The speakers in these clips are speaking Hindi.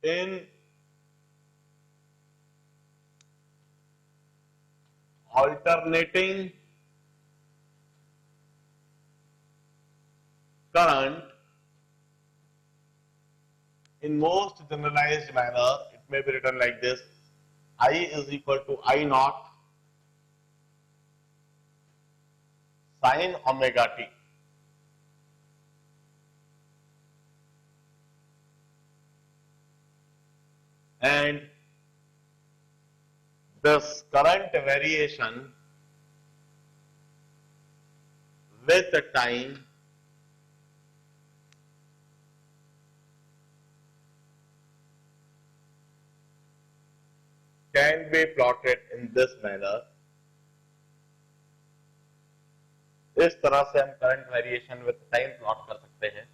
in alternating current in most generalized manner, it may be written like this: I is equal to I naught sin omega t. And this current variation with the time can be plotted in this manner. इस तरह से हम current variation with time plot कर सकते हैं.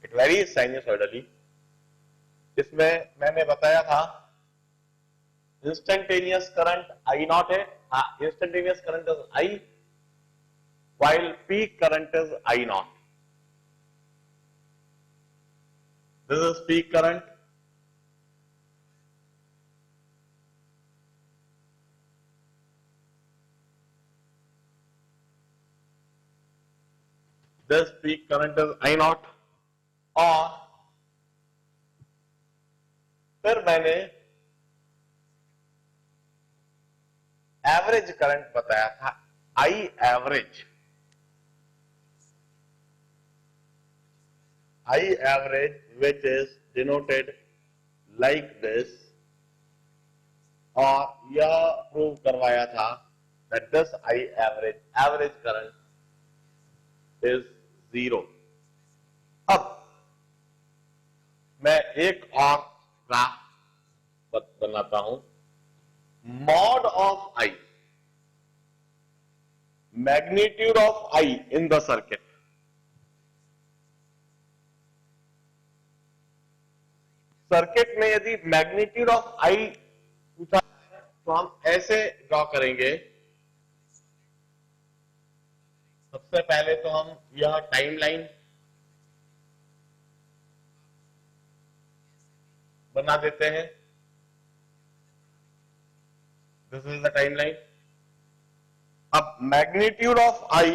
It varies sinusoidally. इसमें मैंने बताया था इंस्टेंटेनियस करंट आई नॉट है. Instantaneous current is I, while peak current is I naught. This is peak current. This peak current is I naught. और फिर मैंने एवरेज करंट बताया था, I average. I average, which is denoted like this, और यह प्रूव करवाया था that this I average, average current is 0. अब मैं एक और ग्राफ बनाता हूं. Mod of I, magnitude of I in the circuit. Circuit में यदि मैग्नीट्यूड ऑफ I पूछा तो हम ऐसे ड्रॉ करेंगे. सबसे पहले तो हम यह टाइम लाइन बना देते हैं. This is the time line. अब magnitude of I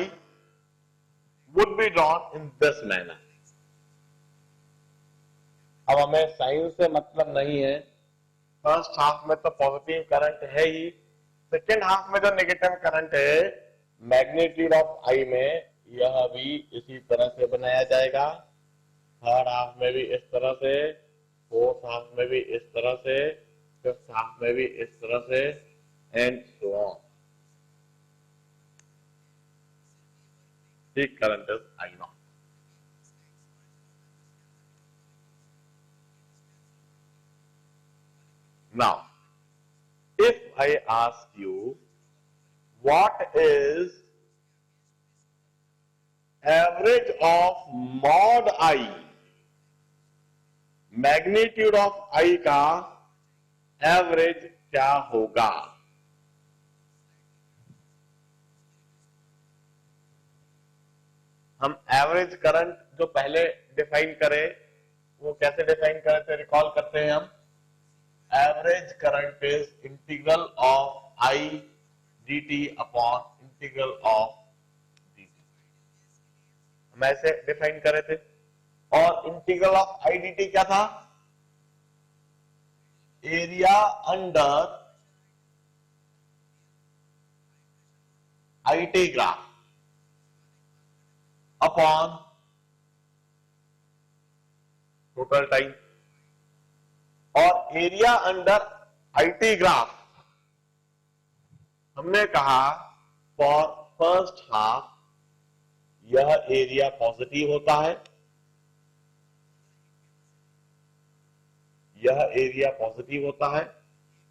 would be drawn in this manner. अब हमें साइन से मतलब नहीं है. फर्स्ट हाफ में तो पॉजिटिव करंट है ही, सेकेंड हाफ में जो नेगेटिव करंट है मैग्नीट्यूड ऑफ I में, यह भी इसी तरह से बनाया जाएगा. थर्ड हाफ में भी इस तरह से, फोर्थ हाफ में भी इस तरह से, फिफ्थ हाफ में भी इस तरह से, and so on. Peak current is I naught. Now, if I ask you what is average of mod I, magnitude of I का एवरेज क्या होगा? हम एवरेज करंट जो पहले डिफाइन करे वो कैसे डिफाइन करे थे, रिकॉल करते हैं हम. Average current is integral of I dt upon integral of dt. हम ऐसे डिफाइन करे थे. और इंटीग्रल ऑफ I dt क्या था? Area under IT graph upon total time. और एरिया अंडर IT ग्राफ हमने कहा फॉर फर्स्ट हाफ यह एरिया पॉजिटिव होता है, यह एरिया पॉजिटिव होता है,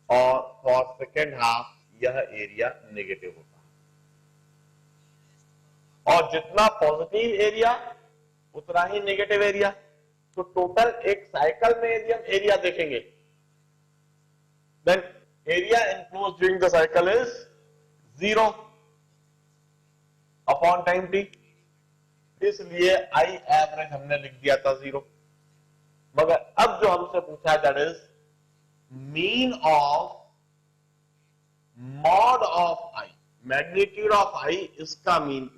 और फॉर सेकेंड हाफ यह एरिया नेगेटिव होता है. और जितना पॉजिटिव एरिया उतना ही नेगेटिव एरिया. तो टोटल एक साइकिल में यदि हम एरिया देखेंगे, then area enclosed during the cycle is 0 upon time t. इसलिए I एवरेज हमने लिख दिया था 0. मगर अब जो हमसे पूछा that is mean of mod of I, magnitude of I, इसका मीन